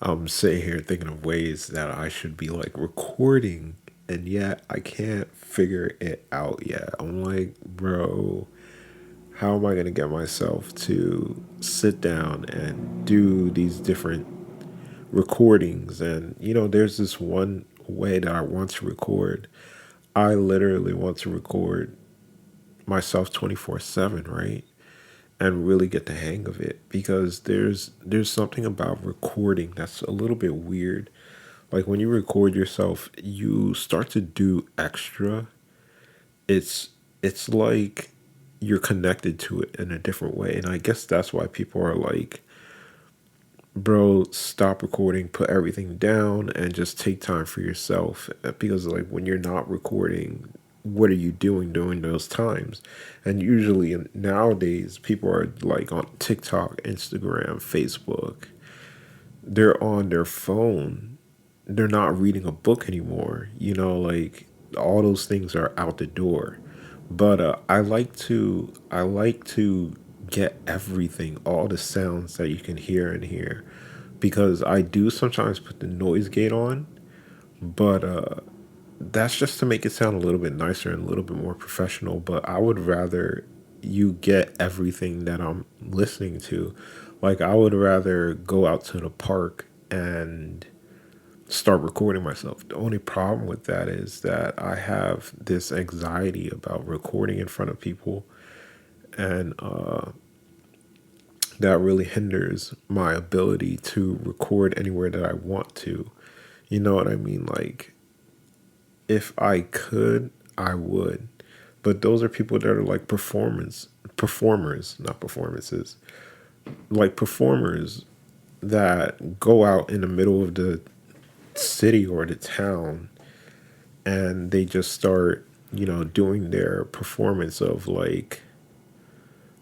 I'm sitting here thinking of ways that I should be like recording, and yet I can't figure it out yet. I'm like, bro, how am I gonna get myself to sit down and do these different recordings? And there's this one way that I want to record. I literally want to record myself 24/7, right? And really get the hang of it because there's something about recording that's a little bit weird. Like when you record yourself, you start to do extra. It's it's like you're connected to it in a different way. And I guess that's why people are like, bro, stop recording, put everything down, and just take time for yourself. Because, like, when you're not recording, what are you doing during those times? And usually nowadays, people are like on TikTok, Instagram, Facebook, they're on their phone. They're not reading a book anymore. Like all those things are out the door. But I like to get everything, all the sounds that you can hear in here, because I do sometimes put the noise gate on, but that's just to make it sound a little bit nicer and a little bit more professional. But I would rather you get everything that I'm listening to. Like I would rather go out to the park and start recording myself. The only problem with that is that I have this anxiety about recording in front of people, and that really hinders my ability to record anywhere that I want to. You know what I mean? Like, if I could, I would. But those are people that are like performers, not performances, like performers that go out in the middle of the city or the town and they just start, doing their performance of like,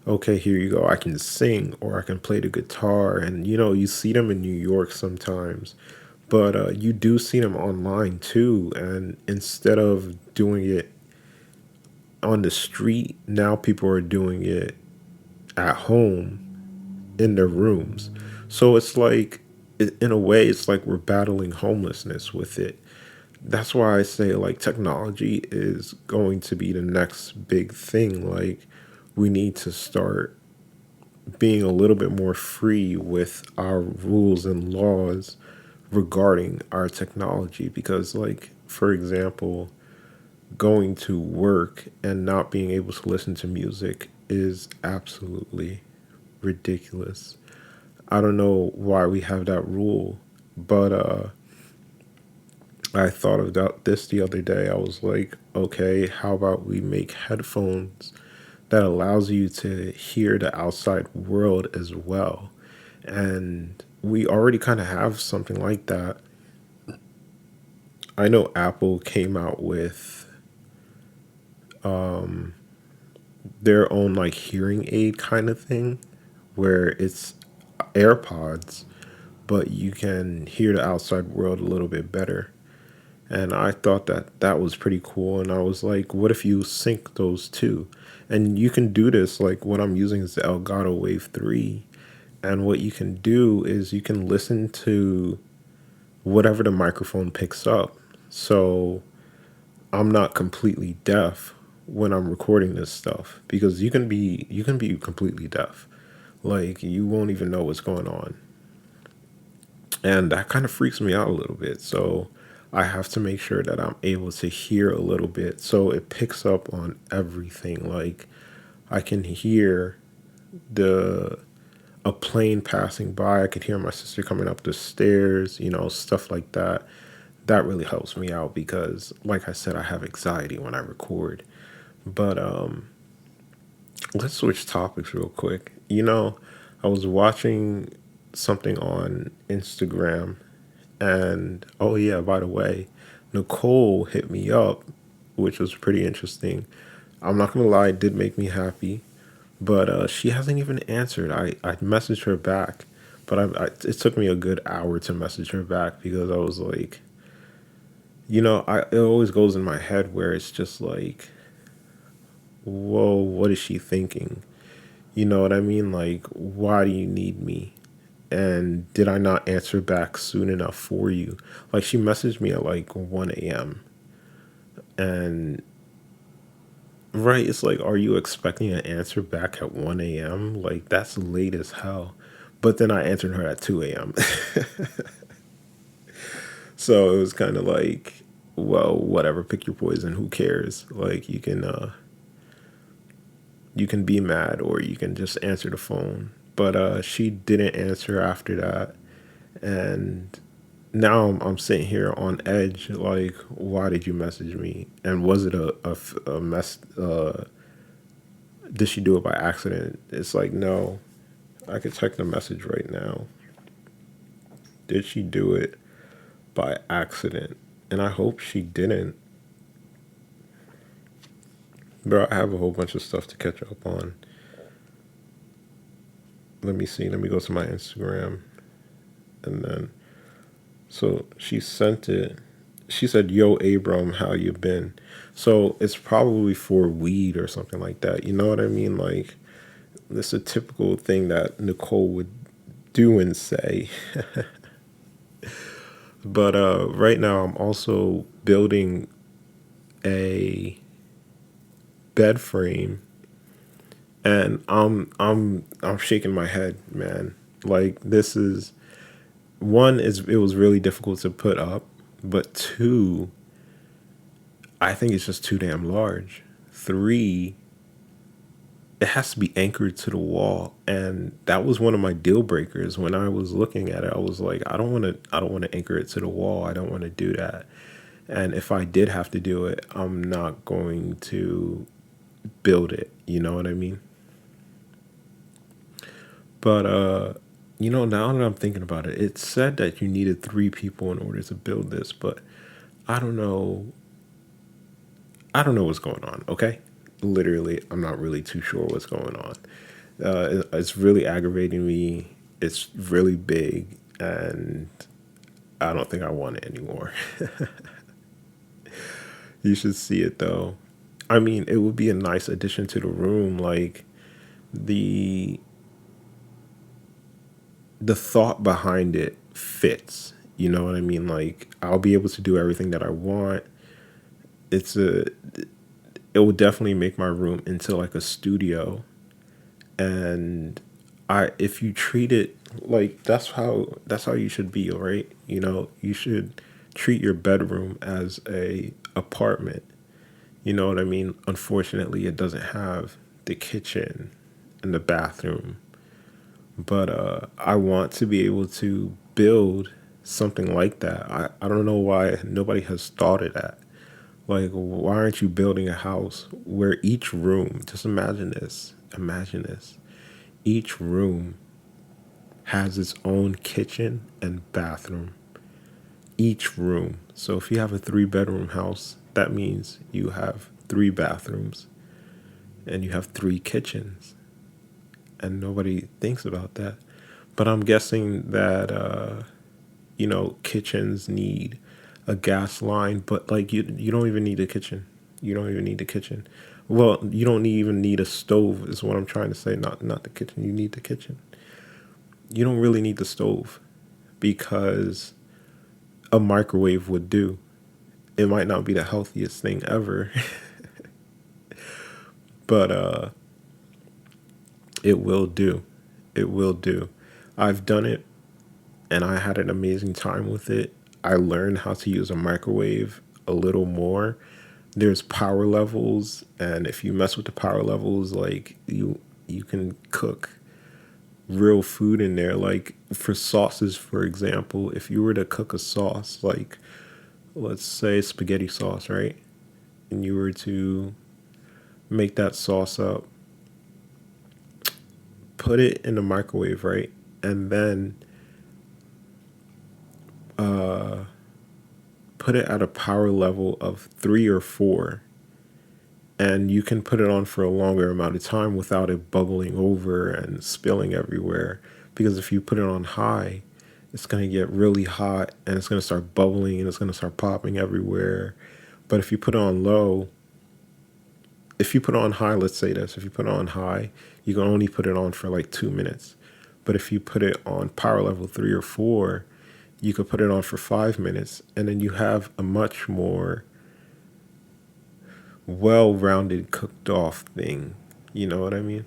okay, here you go. I can sing or I can play the guitar. And, you see them in New York sometimes, but you do see them online too. And instead of doing it on the street, now people are doing it at home in their rooms. So it's like, in a way, it's like we're battling homelessness with it. That's why I say like technology is going to be the next big thing. Like we need to start being a little bit more free with our rules and laws regarding our technology, because like for example, going to work and not being able to listen to music is absolutely ridiculous. I don't know why we have that rule, but I thought about this the other day. I was like, okay, how about we make headphones that allows you to hear the outside world as well? And we already kind of have something like that. I know Apple came out with their own like hearing aid kind of thing where it's AirPods, but you can hear the outside world a little bit better. And I thought that that was pretty cool. And I was like, what if you sync those two? And you can do this. Like what I'm using is the Elgato Wave 3. And what you can do is you can listen to whatever the microphone picks up. So I'm not completely deaf when I'm recording this stuff, because you can be completely deaf. Like you won't even know what's going on. And that kind of freaks me out a little bit. So I have to make sure that I'm able to hear a little bit so it picks up on everything. Like I can hear the a plane passing by. I could hear my sister coming up the stairs, stuff like that. That really helps me out because like I said, I have anxiety when I record. But let's switch topics real quick. I was watching something on Instagram, and oh yeah, by the way, Nicole hit me up, which was pretty interesting. I'm not gonna lie, it did make me happy, but she hasn't even answered. I messaged her back, but it took me a good hour to message her back because I was like, it always goes in my head where it's just like, whoa, what is she thinking? You know what I mean? Like, why do you need me? And did I not answer back soon enough for you? Like, she messaged me at like 1 a.m. And, right, it's like, are you expecting an answer back at 1 a.m.? Like, that's late as hell. But then I answered her at 2 a.m. So it was kind of like, well, whatever, pick your poison. Who cares? Like, you can be mad or you can just answer the phone. But she didn't answer after that, and now I'm sitting here on edge. Like, why did you message me? And was it a mess? Did she do it by accident? It's like, no. I could check the message right now. Did she do it by accident? And I hope she didn't. Bro, I have a whole bunch of stuff to catch up on. Let me see. Let me go to my Instagram. And then, so she sent it. She said, "Yo, Abram, how you been?" So it's probably for weed or something like that. You know what I mean? Like, it's a typical thing that Nicole would do and say. But right now, I'm also building a bed frame, and I'm shaking my head, man. Like, this is one, is it was really difficult to put up, but two, I think it's just too damn large. Three, it has to be anchored to the wall, and that was one of my deal breakers. When I was looking at it, I was like, I don't want to anchor it to the wall. I don't want to do that. And if I did have to do it, I'm not going to build it. You know what I mean? But now that I'm thinking about it, it said that you needed three people in order to build this, but I don't know. I don't know what's going on. Okay, literally, I'm not really too sure what's going on. It's really aggravating me. It's really big, and I don't think I want it anymore. You should see it though. I mean, it would be a nice addition to the room. Like, the the thought behind it fits. You know what I mean? Like, I'll be able to do everything that I want. It's a it will definitely make my room into like a studio. And I if you treat it like, that's how you should be, right? You should treat your bedroom as a apartment. You know what I mean? Unfortunately, it doesn't have the kitchen and the bathroom, but I want to be able to build something like that. I don't know why nobody has thought of that. Like, why aren't you building a house where each room, just imagine this, each room has its own kitchen and bathroom. Each room. So if you have a 3 bedroom house, that means you have 3 bathrooms and you have 3 kitchens. And nobody thinks about that. But I'm guessing that kitchens need a gas line, but like, you don't even need a kitchen. You don't even need a kitchen. Well, you don't even need a stove is what I'm trying to say. Not the kitchen. You need the kitchen. You don't really need the stove, because a microwave would do. It might not be the healthiest thing ever, but it will do. It will do. I've done it and I had an amazing time with it. I learned how to use a microwave a little more. There's power levels, and if you mess with the power levels, like, you can cook real food in there. Like, for sauces, for example, if you were to cook a sauce, like, let's say spaghetti sauce, right? And you were to make that sauce up, put it in the microwave, right? And then put it at a power level of 3 or 4, and you can put it on for a longer amount of time without it bubbling over and spilling everywhere. Because if you put it on high, it's going to get really hot and it's going to start bubbling and it's going to start popping everywhere. But if you put it on low, if you put it on high, let's say this, if you put it on high, you can only put it on for like 2 minutes. But if you put it on power level 3 or 4, you could put it on for 5 minutes, and then you have a much more well rounded, cooked off thing. You know what I mean?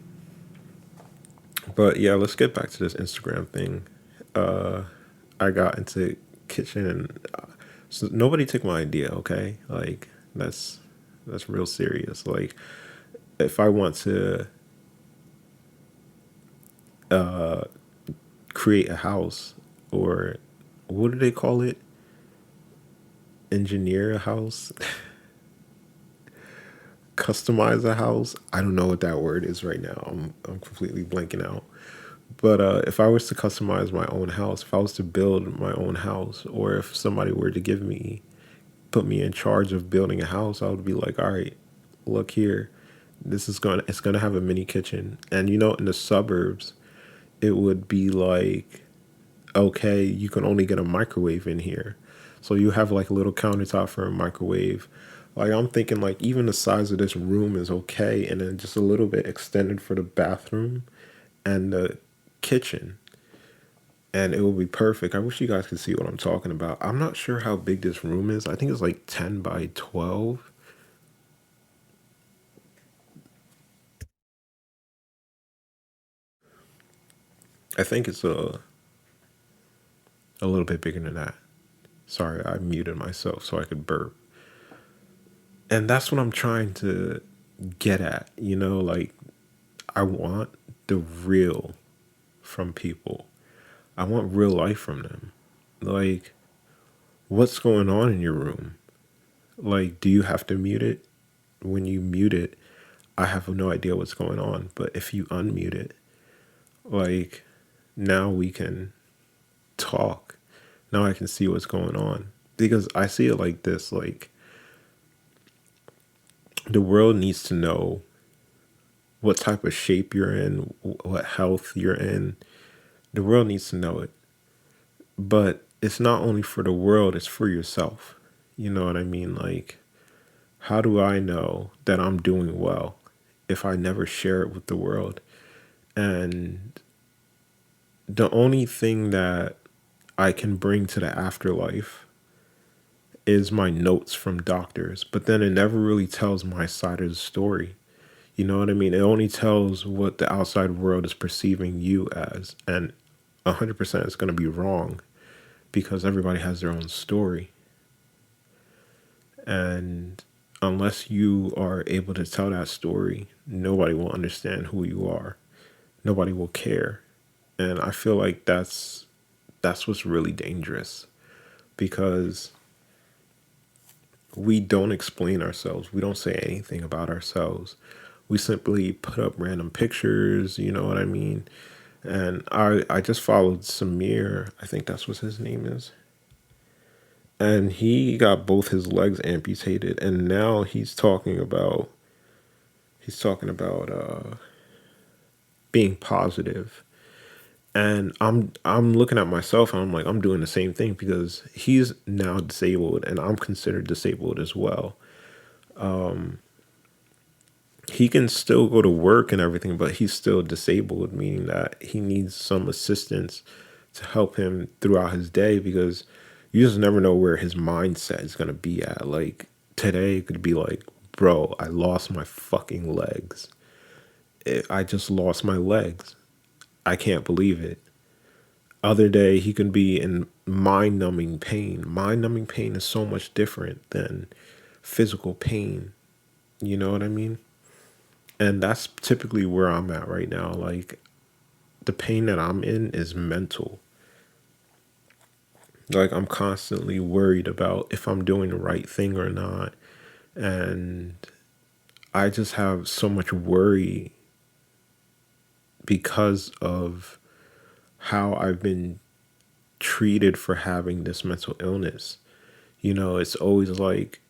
But yeah, let's get back to this Instagram thing. Uh, I got into kitchen, and so nobody took my idea. Okay, like that's real serious. Like if I want to create a house, or what do they call it? Engineer a house, customize a house. I don't know what that word is right now. I'm completely blanking out. But if I was to customize my own house, if I was to build my own house, or if somebody were to put me in charge of building a house, I would be like, all right, look here, it's gonna have a mini kitchen, and in the suburbs, it would be like, okay, you can only get a microwave in here, so you have like a little countertop for a microwave. Like I'm thinking, like even the size of this room is okay, and then just a little bit extended for the bathroom and the kitchen, and it will be perfect. I wish you guys could see what I'm talking about. I'm not sure how big this room is. I think it's like 10 by 12. I think it's a little bit bigger than that. Sorry, I muted myself so I could burp. And that's what I'm trying to get at. Like I want the real from people. I want real life from them. Like, what's going on in your room? Like, do you have to mute it? When you mute it, I have no idea what's going on. But if you unmute it, like, now we can talk. Now I can see what's going on. Because I see it like this, like, the world needs to know what type of shape you're in, what health you're in. The world needs to know it. But it's not only for the world, it's for yourself. You know what I mean? Like, how do I know that I'm doing well if I never share it with the world? And the only thing that I can bring to the afterlife is my notes from doctors, but then it never really tells my side of the story. You know what I mean? It only tells what the outside world is perceiving you as. And 100% is going to be wrong because everybody has their own story. And unless you are able to tell that story, nobody will understand who you are. Nobody will care. And I feel like that's what's really dangerous, because we don't explain ourselves. We don't say anything about ourselves. We simply put up random pictures, you know what I mean? And I just followed Samir, I think that's what his name is. And he got both his legs amputated, and now he's talking about being positive. And I'm looking at myself, and I'm like, I'm doing the same thing, because he's now disabled and I'm considered disabled as well. He can still go to work and everything, but he's still disabled, meaning that he needs some assistance to help him throughout his day, because you just never know where his mindset is going to be at. Like today it could be like, bro, I lost my fucking legs. I just lost my legs. I can't believe it. Other day he could be in mind numbing pain. Mind numbing pain is so much different than physical pain. You know what I mean? And that's typically where I'm at right now. Like the pain that I'm in is mental. Like I'm constantly worried about if I'm doing the right thing or not. And I just have so much worry because of how I've been treated for having this mental illness. It's always like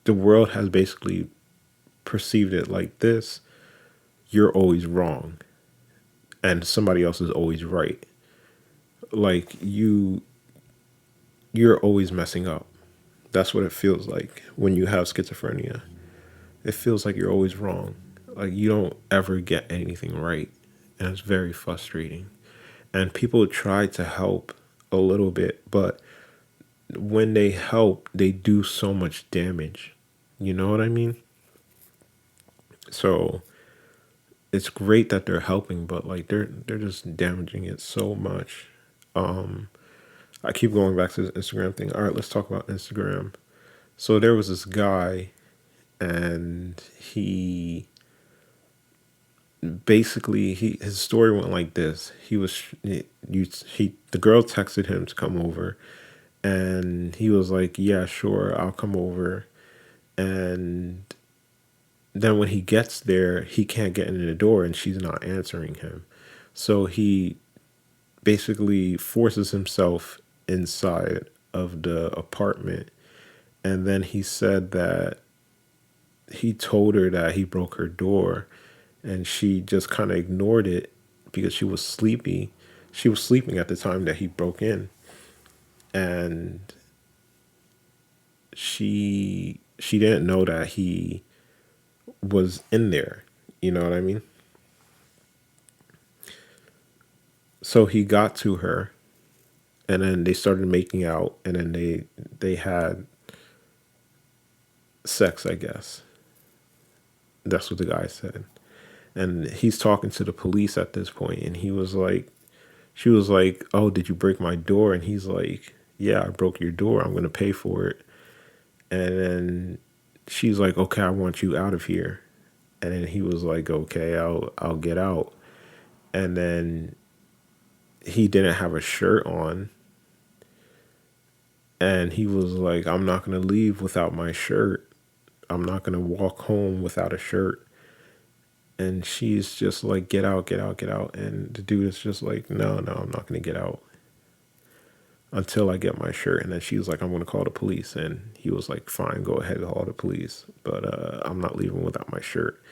the world has basically perceived it like this: you're always wrong and somebody else is always right. Like you're always messing up. That's what it feels like when you have schizophrenia. It feels like you're always wrong. Like you don't ever get anything right. And it's very frustrating. And people try to help a little bit, but when they help, they do so much damage. You know what I mean? So it's great that they're helping, but like they're just damaging it so much. Um, I keep going back to this Instagram thing. All right, let's talk about Instagram. So there was this guy, and he basically his story went like this. The girl texted him to come over, and he was like, "Yeah, sure, I'll come over." And then when he gets there, he can't get in the door, and she's not answering him. So he basically forces himself inside of the apartment, and then he said that he told her that he broke her door, and she just kind of ignored it because she was sleepy. She was sleeping at the time that he broke in, and she didn't know that he was in there. You know what I mean? So he got to her, and then they started making out, and then they had sex, I guess. That's what the guy said. And he's talking to the police at this point, and he was like, she was like, "Oh, did you break my door?" And he's like, "Yeah, I broke your door. I'm gonna pay for it." And then she's like, "Okay, I want you out of here." And then he was like, "Okay, I'll get out." And then he didn't have a shirt on, and he was like, "I'm not gonna leave without my shirt. I'm not gonna walk home without a shirt." And she's just like, "Get out, get out, get out." And the dude is just like, "No, no, I'm not gonna get out until I get my shirt." And then she was like, "I'm gonna call the police." And he was like, "Fine, go ahead and call the police, but I'm not leaving without my shirt."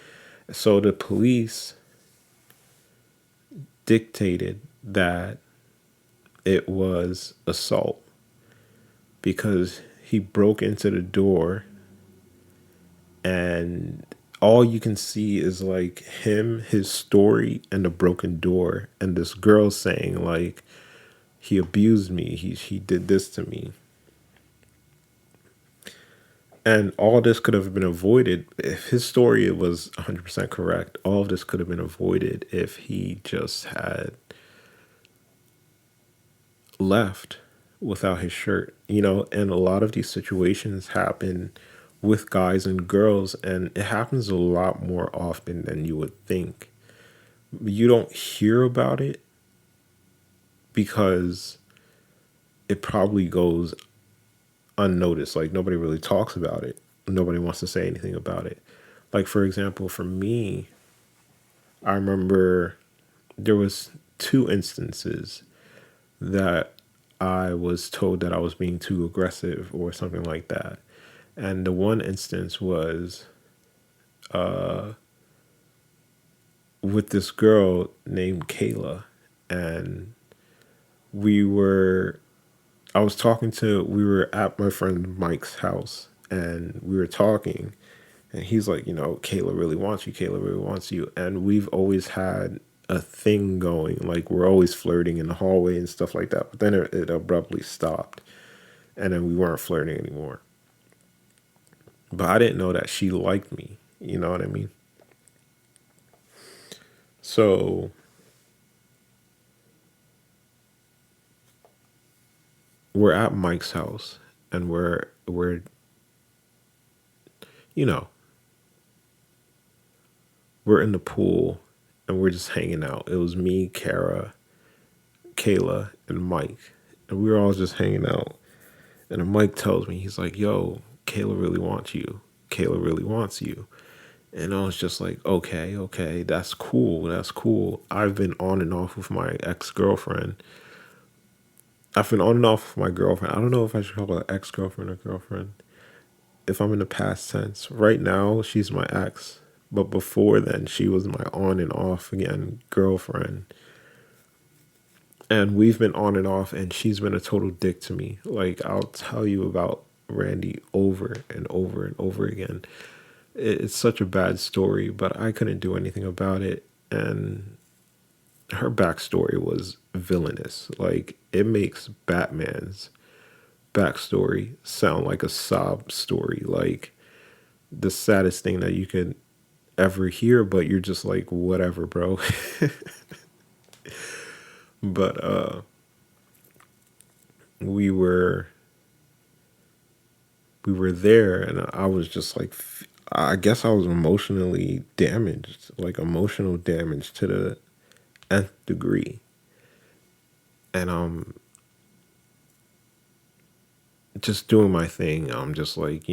So the police dictated that it was assault because he broke into the door, and all you can see is like him, his story, and the broken door, and this girl saying like, "He abused me, he did this to me." And all this could have been avoided if his story was 100% correct. All of this could have been avoided if he just had left without his shirt. And a lot of these situations happen with guys and girls, and it happens a lot more often than you would think. You don't hear about it because it probably goes unnoticed. Like nobody really talks about it. Nobody wants to say anything about it. Like for example, for me, I remember there was two instances that I was told that I was being too aggressive or something like that. And the one instance was with this girl named Kayla, and we were we were at my friend Mike's house, and we were talking, and he's like, "Kayla really wants you. Kayla really wants you." And we've always had a thing going. Like we're always flirting in the hallway and stuff like that. But then it abruptly stopped, and then we weren't flirting anymore. But I didn't know that she liked me. You know what I mean? So we're at Mike's house, and we're you know we're in the pool, and we're just hanging out. It was me, Kara, Kayla, and Mike, and we were all just hanging out. And then Mike tells me, he's like, "Yo, Kayla really wants you. Kayla really wants you." And I was just like, "Okay, okay, that's cool. That's cool." I've been on and off with my ex girlfriend. I've been on and off with my girlfriend. I don't know if I should call her ex girlfriend or girlfriend. If I'm in the past tense, right now she's my ex, but before then she was my on and off again girlfriend. And we've been on and off, and she's been a total dick to me. Like I'll tell you about Randy over and over and over again. It's such a bad story, but I couldn't do anything about it. And her backstory was villainous. Like it makes Batman's backstory sound like a sob story, like the saddest thing that you could ever hear, but you're just like, whatever, bro. But we were we were there, and I was just like, I guess I was emotionally damaged, like emotional damage to the nth degree. And just doing my thing. I'm just like,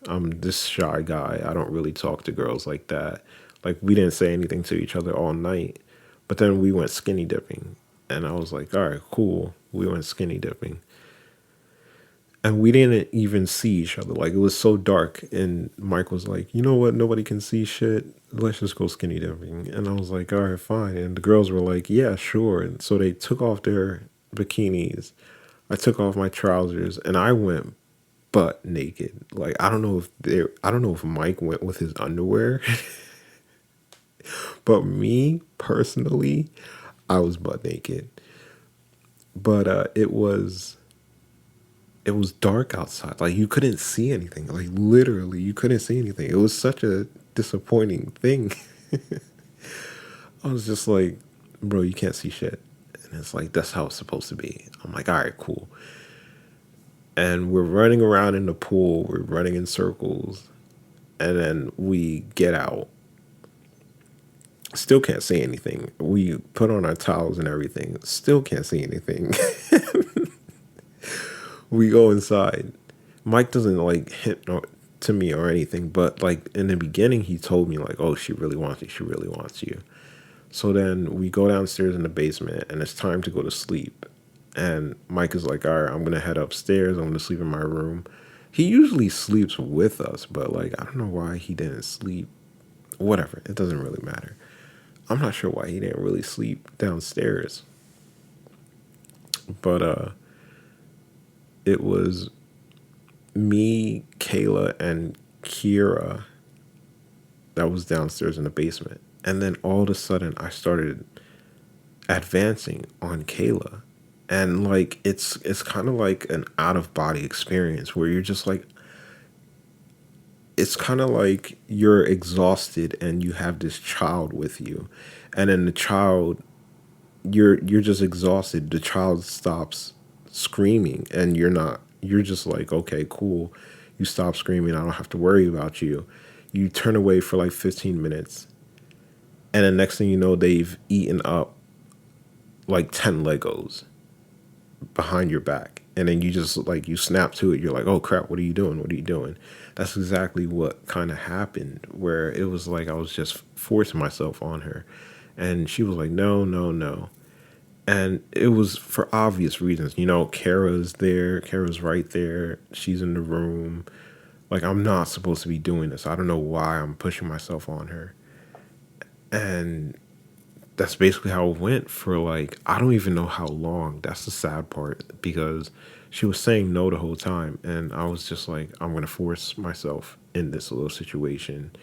I'm this shy guy. I don't really talk to girls like that. Like we didn't say anything to each other all night, but then we went skinny dipping, and I was like, all right, cool. We went skinny dipping, and we didn't even see each other. Like it was so dark, and Mike was like, you know what? Nobody can see shit. Let's just go skinny dipping. And I was like, all right, fine. And the girls were like, yeah, sure. And so they took off their bikinis. I took off my trousers, and I went butt naked. Like I don't know if Mike went with his underwear, but me personally, I was butt naked. But it was dark outside. Like you couldn't see anything. Like literally, you couldn't see anything. It was such a disappointing thing. I was just like, bro, you can't see shit. And it's like that's how it's supposed to be. I'm like, all right, cool. And we're running around in the pool. We're running in circles, and then we get out. Still can't see anything. We put on our towels and everything. Still can't see anything. We go inside. Mike doesn't like hint to me or anything, but like in the beginning, he told me like, "Oh, she really wants you. She really wants you." So then we go downstairs in the basement, and it's time to go to sleep. And Mike is like, "All right, I'm gonna head upstairs. I'm gonna sleep in my room." He usually sleeps with us, but like I don't know why he didn't sleep. Whatever, it doesn't really matter. I'm not sure why he didn't really sleep downstairs, but it was me, Kayla, and Kira that was downstairs in the basement. And then all of a sudden, I started advancing on Kayla, and like it's kind of like an out of body experience where you're just like, it's kind of like you're exhausted and you have this child with you, and then the child, you're just exhausted. The child stops screaming, and you're just like, okay, cool. You stop screaming. I don't have to worry about you. You turn away for like 15 minutes, and the next thing you know, they've eaten up like 10 Legos behind your back. And then you just like, you snap to it. You're like, oh crap, what are you doing? What are you doing? That's exactly what kind of happened, where it was like I was just forcing myself on her. And she was like, no, no, no. And it was for obvious reasons. Kara's there. Kara's right there. She's in the room. Like, I'm not supposed to be doing this. I don't know why I'm pushing myself on her. And that's basically how it went for like, I don't even know how long. That's the sad part, because she was saying no the whole time. And I was just like, I'm going to force myself in this little situation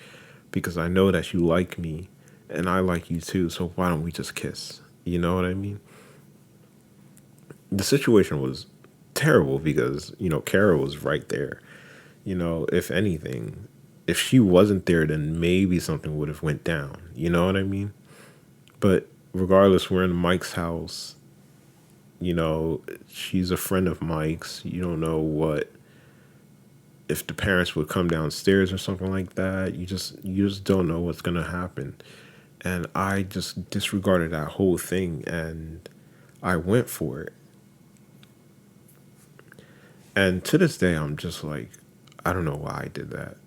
because I know that you like me and I like you too. So why don't we just kiss? You know what I mean? The situation was terrible because, Kara was right there. If anything, if she wasn't there, then maybe something would have went down. You know what I mean? But regardless, we're in Mike's house. She's a friend of Mike's. You don't know what if the parents would come downstairs or something like that. You just don't know what's gonna happen. And I just disregarded that whole thing and I went for it. And to this day, I'm just like, I don't know why I did that.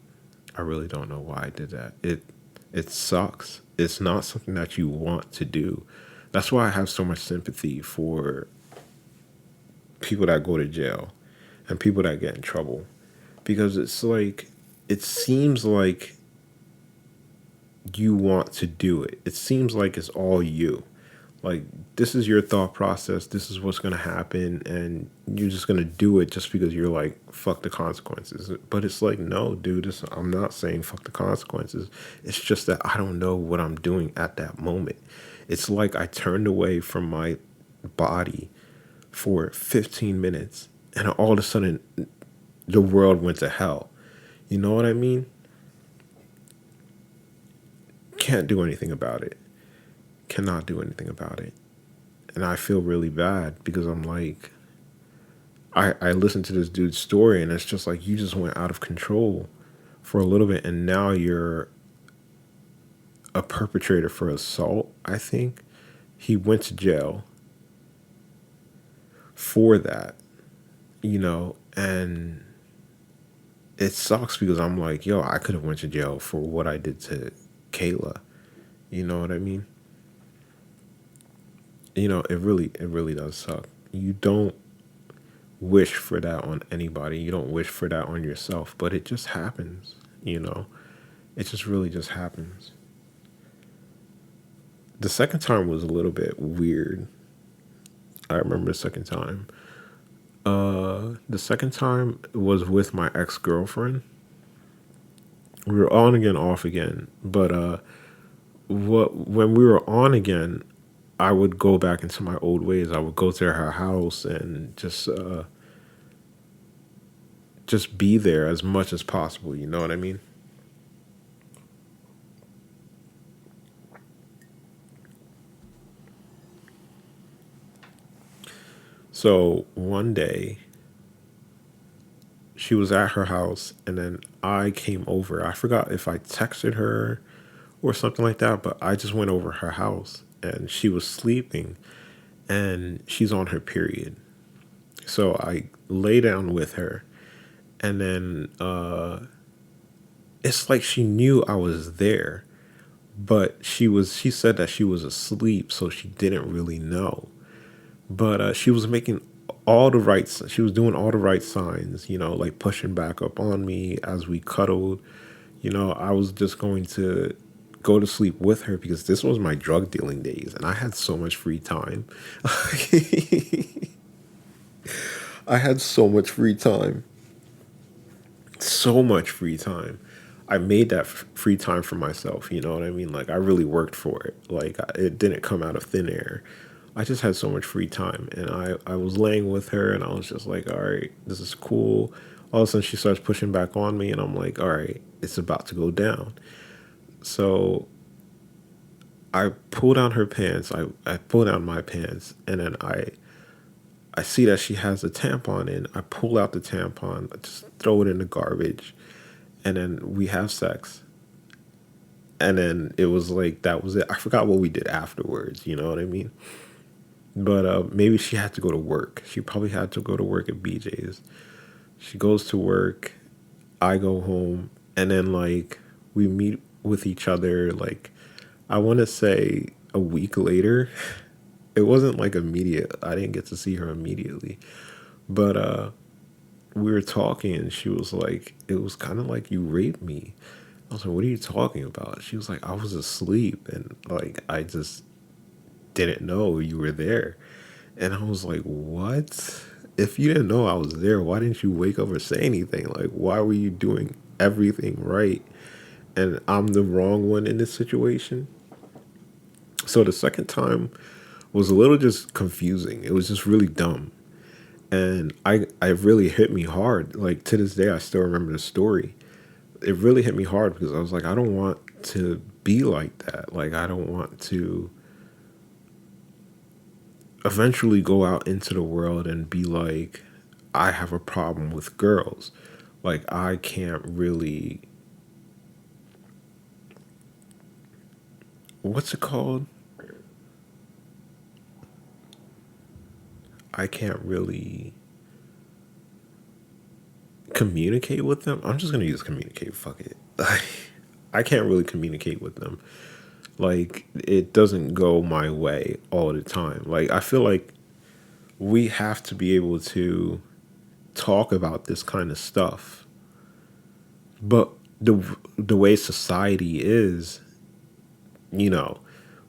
I really don't know why I did that. It sucks. It's not something that you want to do. That's why I have so much sympathy for people that go to jail and people that get in trouble, because it's like, it seems like you want to do it. It seems like it's all you. Like, this is your thought process. This is what's going to happen. And you're just going to do it just because you're like, fuck the consequences. But it's like, no, dude, I'm not saying fuck the consequences. It's just that I don't know what I'm doing at that moment. It's like I turned away from my body for 15 minutes, and all of a sudden the world went to hell. You know what I mean? Can't do anything about it. Cannot do anything about it. And I feel really bad because I'm like, I listened to this dude's story, and it's just like you just went out of control for a little bit, and now you're a perpetrator for assault. I think he went to jail for that, and it sucks because I'm like, yo, I could have went to jail for what I did to Kayla. You know what I mean? It really does suck. You don't wish for that on anybody. You don't wish for that on yourself, but it just happens, you know. It just really just happens. The second time was a little bit weird. I remember the second time. The second time was with my ex-girlfriend. We were on again, off again, but what when we were on again, I would go back into my old ways. I would go to her house and just be there as much as possible. You know what I mean? So one day she was at her house, and then I came over. I forgot if I texted her or something like that, but I just went over her house, and she was sleeping, and she's on her period. So I lay down with her, and then it's like she knew I was there, but she said that she was asleep, so she didn't really know. But she was making she was doing all the right signs, like pushing back up on me as we cuddled. I was just going to go to sleep with her because this was my drug dealing days, and I had so much free time. I had so much free time. So much free time. I made that free time for myself. You know what I mean? Like, I really worked for it. Like, it didn't come out of thin air. I just had so much free time, and I was laying with her, and I was just like, all right, this is cool. All of a sudden, she starts pushing back on me, and I'm like, all right, it's about to go down. So I pull down her pants. I pull down my pants, and then I see that she has a tampon in. I pull out the tampon, I just throw it in the garbage, and then we have sex. And then it was like that was it. I forgot what we did afterwards. You know what I mean? But maybe she had to go to work. She probably had to go to work at BJ's. She goes to work. I go home, and then like we meet with each other. Like, I want to say a week later. It wasn't like immediate. I didn't get to see her immediately, but we were talking, and she was like, "It was kind of like you raped me." I was like, "What are you talking about?" She was like, "I was asleep, and like I just didn't know you were there." And I was like, "What? If you didn't know I was there, why didn't you wake up or say anything? Like, why were you doing everything right? And I'm the wrong one in this situation?" So the second time was a little just confusing. It was just really dumb. And I really hit me hard. Like, to this day, I still remember the story. It really hit me hard because I was like, I don't want to be like that. Like, I don't want to eventually go out into the world and be like, I have a problem with girls. Like, I can't really, what's it called? I can't really communicate with them. I'm just gonna use communicate. Fuck it. I can't really communicate with them. Like, it doesn't go my way all the time. Like, I feel like we have to be able to talk about this kind of stuff. But the way society is, you know,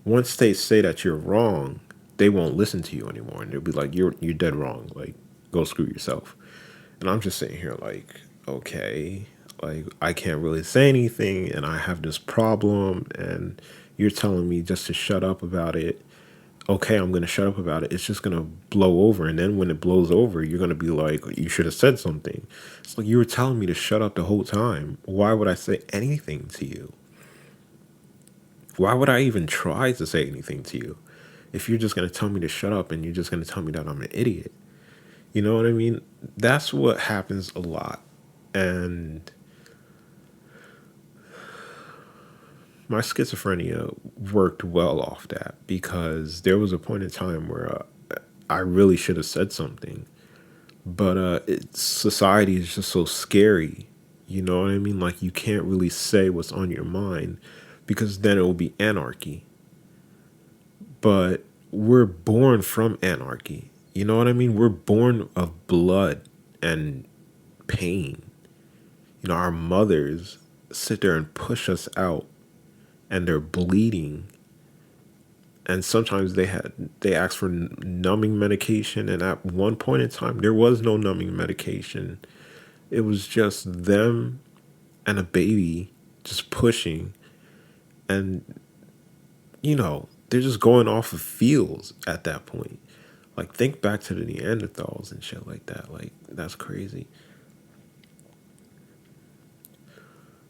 once they say that you're wrong, they won't listen to you anymore, and they'll be like, "You're dead wrong. Like, go screw yourself." And I'm just sitting here like, okay, like I can't really say anything, and I have this problem, and you're telling me just to shut up about it. okay, I'm going to shut up about it. It's just going to blow over. And then when it blows over, you're going to be like, you should have said something. It's like you were telling me to shut up the whole time. Why would I say anything to you? Why would I even try to say anything to you if you're just going to tell me to shut up and you're just going to tell me that I'm an idiot? You know what I mean? That's what happens a lot. And my schizophrenia worked well off that because there was a point in time where I really should have said something, but society is just so scary. You know what I mean? Like you can't really say what's on your mind because then it will be anarchy. But we're born from anarchy. You know what I mean? We're born of blood and pain. You know, our mothers sit there and push us out and they're bleeding, and sometimes they ask for numbing medication, and at one point in time there was no numbing medication. It was just them and a baby just pushing, and they're just going off of feels at that point. Like think back to the Neanderthals and shit like that. Like that's crazy.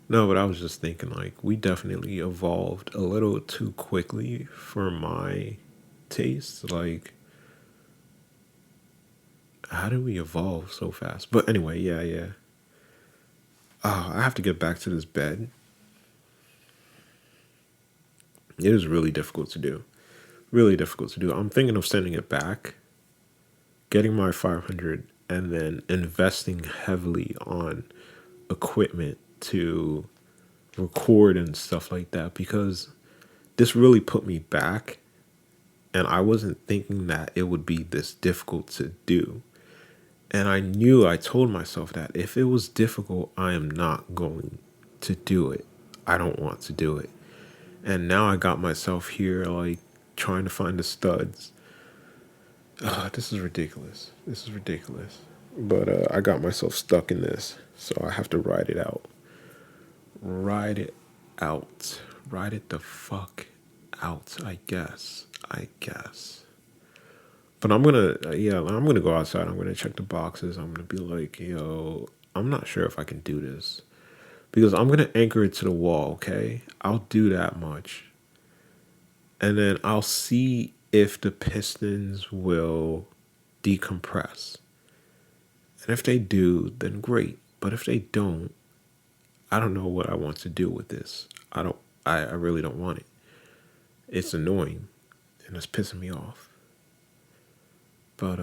No, but I was just thinking like we definitely evolved a little too quickly for my taste. Like how did we evolve so fast? But anyway, yeah, yeah. I have to get back to this bed. It is really difficult to do. Really difficult to do. I'm thinking of sending it back, getting my 500, and then investing heavily on equipment to record and stuff like that because this really put me back, and I wasn't thinking that it would be this difficult to do. And I told myself that if it was difficult, I am not going to do it. I don't want to do it. And now I got myself here, like, trying to find the studs. This is ridiculous. This is ridiculous. But I got myself stuck in this, so I have to ride it out. Ride it out. Ride it the fuck out, I guess. I guess. But I'm gonna go outside. I'm gonna check the boxes. I'm gonna be like, yo, I'm not sure if I can do this because I'm gonna anchor it to the wall. Okay, I'll do that much, and then I'll see if the pistons will decompress. And if they do, then great. But if they don't, I don't know what I want to do with this. I don't. I really don't want it. It's annoying, and it's pissing me off. But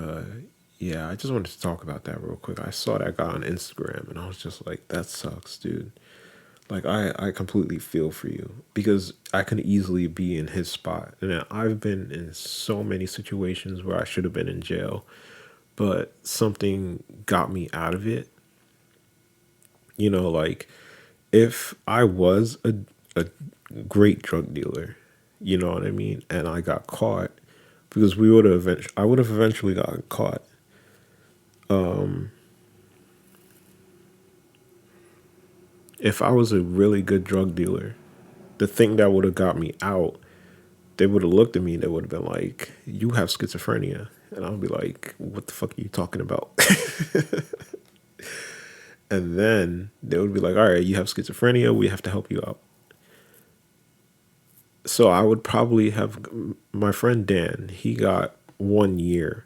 yeah, I just wanted to talk about that real quick. I saw that guy on Instagram, and I was just like, that sucks, dude. Like I completely feel for you because I could easily be in his spot. And I've been in so many situations where I should have been in jail, but something got me out of it. Like if I was a great drug dealer, you know what I mean, and I got caught because I would have eventually gotten caught. If I was a really good drug dealer, the thing that would have got me out, they would have looked at me and they would have been like, "You have schizophrenia," and I'll be like, "What the fuck are you talking about?" And then they would be like, "All right, you have schizophrenia. We have to help you out." So I would probably have my friend Dan. He got 1 year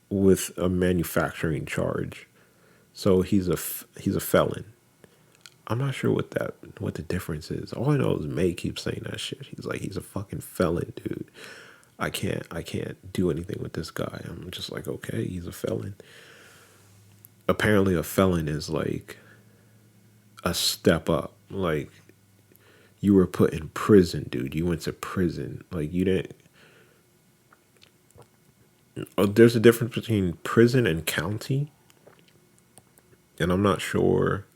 with a manufacturing charge, so he's a felon. I'm not sure what the difference is. All I know is May keeps saying that shit. He's like he's a fucking felon, dude. I can't do anything with this guy. I'm just like, okay, he's a felon. Apparently a felon is like a step up. Like you were put in prison, dude. You went to prison. Like you didn't there's a difference between prison and county, and I'm not sure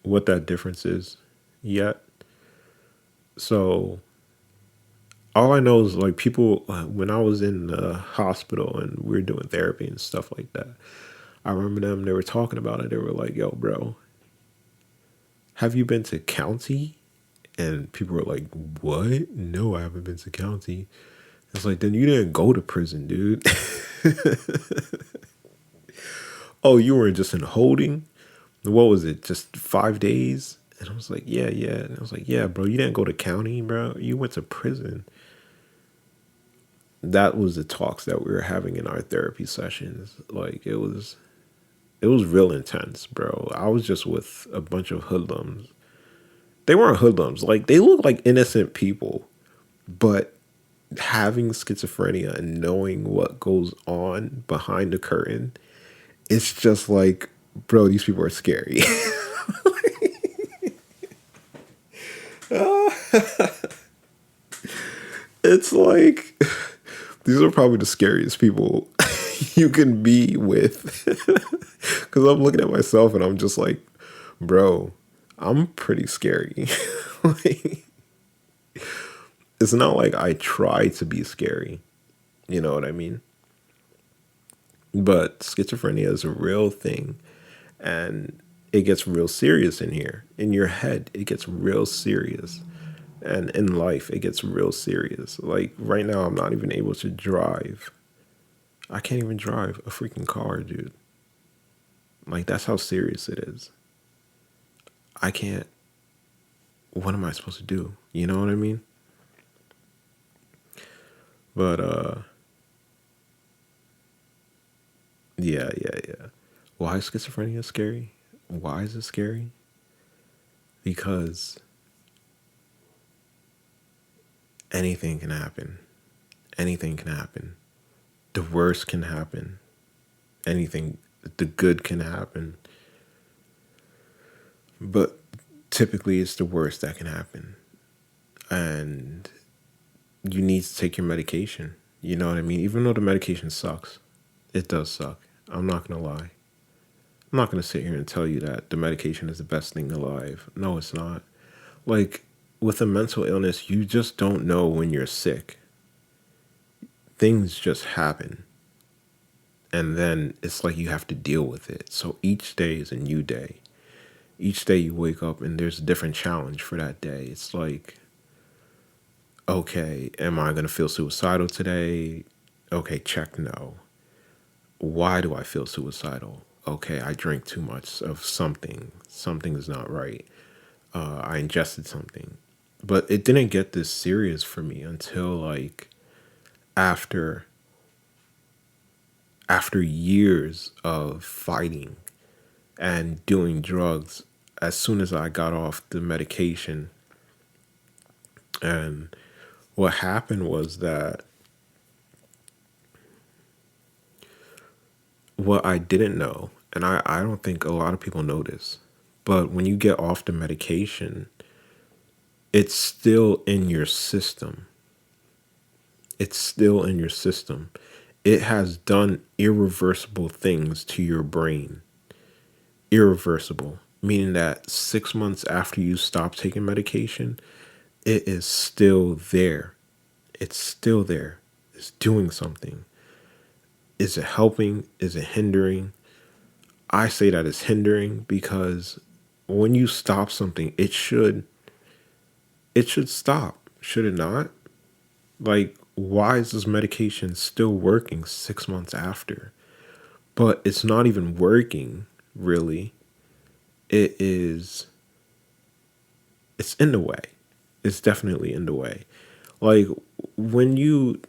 what that difference is yet. So all I know is like people when I was in the hospital and we were doing therapy and stuff like that. I remember them. They were talking about it. They were like, "Yo, bro, have you been to county?" And people were like, what? No, I haven't been to county. It's like, then you didn't go to prison, dude. Oh, you were just in holding? What was it? Just 5 days? And I was like, yeah, yeah. And I was like, yeah, bro, you didn't go to county, bro. You went to prison. That was the talks that we were having in our therapy sessions. Like it was real intense, bro. I was just with a bunch of hoodlums. They weren't hoodlums. Like they look like innocent people, but having schizophrenia and knowing what goes on behind the curtain, it's just like, bro, these people are scary. It's like these are probably the scariest people you can be with. Because I'm looking at myself and I'm just like, bro, I'm pretty scary. Like, it's not like I try to be scary. You know what I mean? But schizophrenia is a real thing. And it gets real serious in here. In your head, it gets real serious. And in life, it gets real serious. Like right now, I'm not even able to drive. I can't even drive a freaking car, dude. Like that's how serious it is. I can't. What am I supposed to do? You know what I mean? But yeah, yeah, yeah. Why is schizophrenia scary? Why is it scary? Because anything can happen. Anything can happen. The worst can happen. Anything, the good can happen. But typically, it's the worst that can happen. And you need to take your medication. You know what I mean? Even though the medication sucks, it does suck. I'm not going to lie. I'm not going to sit here and tell you that the medication is the best thing alive. No, it's not. Like, with a mental illness, you just don't know when you're sick. Things just happen. And then it's like you have to deal with it. So each day is a new day. Each day you wake up and there's a different challenge for that day. It's like, okay, am I going to feel suicidal today? Okay, check no. Why do I feel suicidal? Okay, I drank too much of something. Something is not right. I ingested something. But it didn't get this serious for me until like after after years of fighting and doing drugs. As soon as I got off the medication, and what happened was that what I didn't know, and I don't think a lot of people know this, but when you get off the medication, it's still in your system. It's still in your system. It has done irreversible things to your brain. Irreversible, meaning that 6 months after you stop taking medication, it is still there. It's still there. It's doing something. Is it helping? Is it hindering? I say that it's hindering because when you stop something, it should stop. Should it not? Like, why is this medication still working 6 months after? But it's not even working, really. It is, it's in the way. It's definitely in the way. Like, when you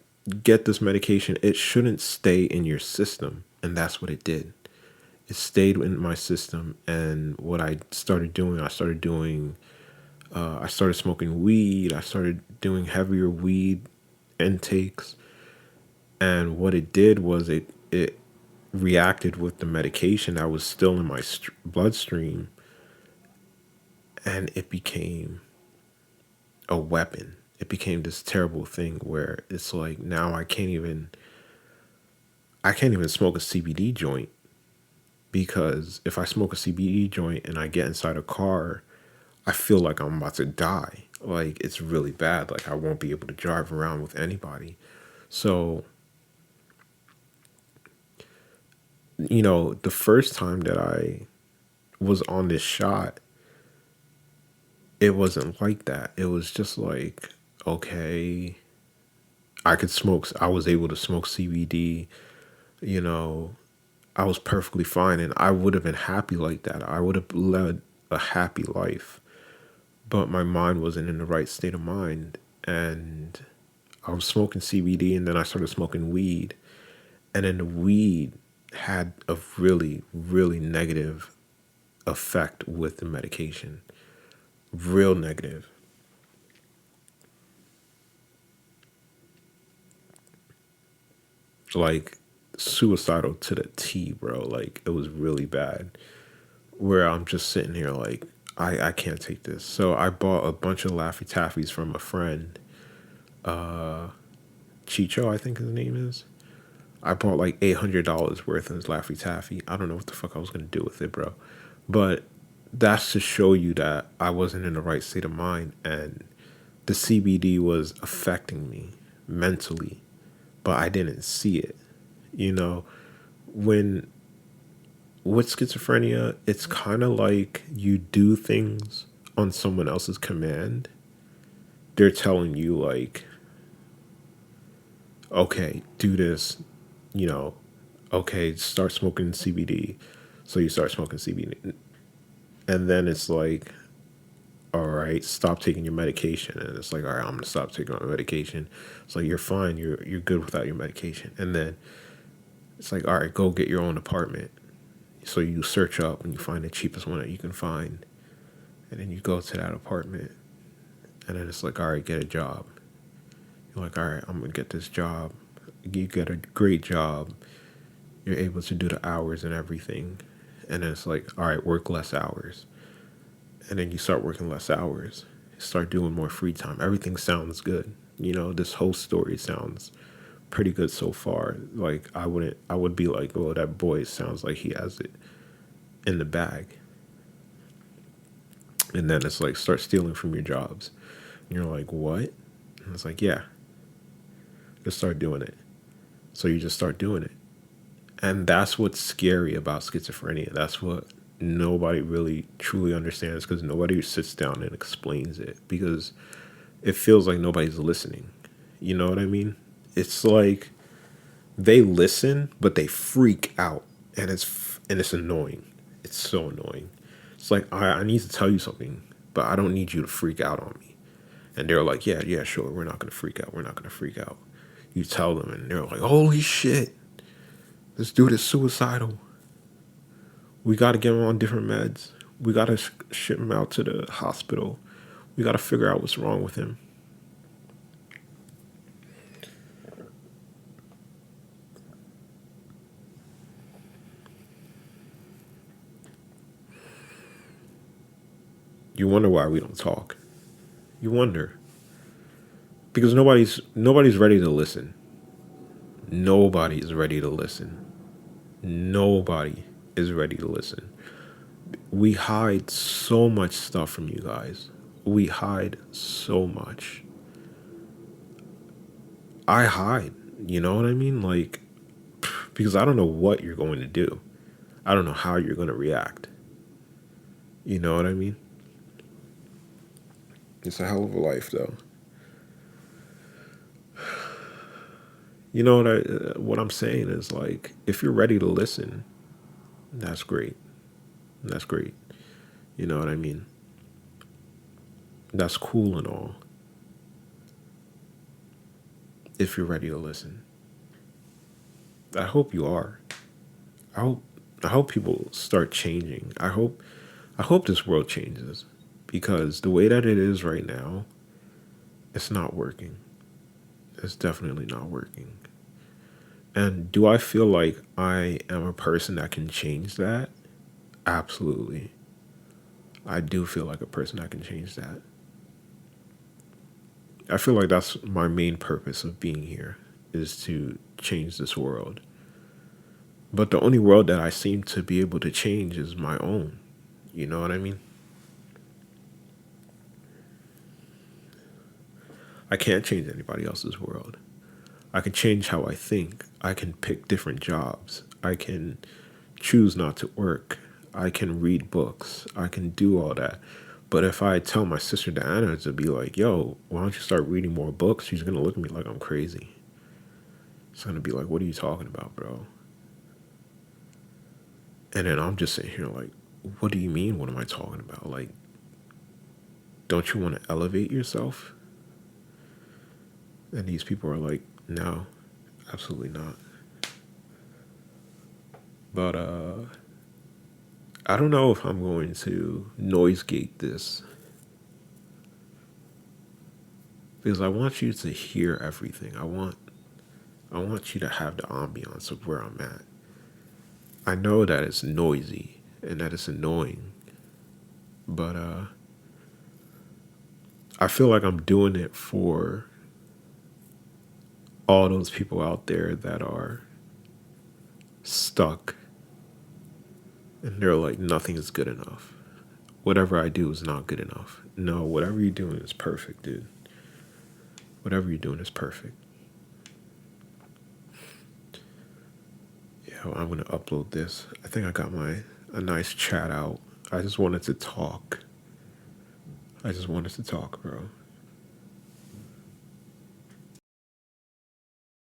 get this medication, it shouldn't stay in your system. And that's what it did. It stayed in my system. And what I started smoking weed. I started doing heavier weed intakes. And what it did was it reacted with the medication that was still in my bloodstream, and it became a weapon. It became this terrible thing where it's like now I can't even smoke a CBD joint, because if I smoke a CBD joint and I get inside a car, I feel like I'm about to die. Like it's really bad. Like I won't be able to drive around with anybody. So, the first time that I was on this shot, it wasn't like that. It was just like, okay, I could smoke. I was able to smoke CBD. You know, I was perfectly fine, and I would have been happy like that. I would have led a happy life, but my mind wasn't in the right state of mind, and I was smoking CBD, and then I started smoking weed, and then the weed had a really, really negative effect with the medication. Real negative. Like suicidal to the T, bro. Like it was really bad. Where I'm just sitting here like I can't take this. So I bought a bunch of Laffy Taffies from a friend, Chicho, I think his name is. I bought like $800 worth of his Laffy Taffy. I don't know what the fuck I was gonna do with it, bro. But that's to show you that I wasn't in the right state of mind, and the CBD was affecting me mentally, but I didn't see it. You know, when with schizophrenia, it's kind of like you do things on someone else's command. They're telling you, like, okay, do this, you know, okay, start smoking CBD. So you start smoking CBD. And then it's like, all right, stop taking your medication. And it's like, all right, I'm gonna stop taking my medication. It's like you're fine, you're good without your medication. And then it's like, all right, go get your own apartment. So you search up and you find the cheapest one that you can find. And then you go to that apartment. And then it's like, all right, get a job. You're like, all right, I'm gonna get this job. You get a great job. You're able to do the hours and everything. And then it's like, all right, work less hours. And then you start working less hours. Start doing more free time. Everything sounds good. You know, this whole story sounds pretty good so far. Like I would be like, oh, that boy sounds like he has it in the bag. And then it's like, start stealing from your jobs. And you're like, what? And it's like, yeah, just start doing it. So you just start doing it. And that's what's scary about schizophrenia. That's what nobody really truly understands, because nobody sits down and explains it, because it feels like nobody's listening. You know what I mean? It's like they listen, but they freak out, and it's annoying. It's so annoying. It's like I need to tell you something, but I don't need you to freak out on me. And they're like, yeah, yeah, sure, we're not gonna freak out. We're not gonna freak out. You tell them, and they're like, holy shit, this dude is suicidal. We got to get him on different meds. We got to ship him out to the hospital. We got to figure out what's wrong with him. You wonder why we don't talk. You wonder because nobody's ready to listen. Nobody is ready to listen. Nobody is ready to listen. We hide so much stuff from you guys. We hide so much. I hide. You know what I mean? Like, because I don't know what you're going to do. I don't know how you're going to react. You know what I mean? It's a hell of a life, though. You know what I'm saying is, like, if you're ready to listen, that's great. That's great. You know what I mean? That's cool and all. If you're ready to listen, I hope you are. I hope I hope people start changing. I hope this world changes, because the way that it is right now, it's not working. It's definitely not working. And do I feel like I am a person that can change that? Absolutely. I do feel like a person that can change that. I feel like that's my main purpose of being here, is to change this world. But the only world that I seem to be able to change is my own. You know what I mean? I can't change anybody else's world. I can change how I think. I can pick different jobs. I can choose not to work. I can read books. I can do all that. But if I tell my sister Diana to be like, yo, why don't you start reading more books? She's going to look at me like I'm crazy. She's going to be like, what are you talking about, bro? And then I'm just sitting here like, what do you mean? What am I talking about? Like, don't you want to elevate yourself? And these people are like, no, absolutely not. But I don't know if I'm going to noise gate this because I want you to hear everything. I want you to have the ambiance of where I'm at. I know that it's noisy and that it's annoying, but I feel like I'm doing it for all those people out there that are stuck and they're like, nothing is good enough. Whatever I do is not good enough. No, whatever you're doing is perfect, dude. Whatever you're doing is perfect. Yeah, I'm gonna upload this. I think I got a nice chat out. I just wanted to talk. I just wanted to talk, bro.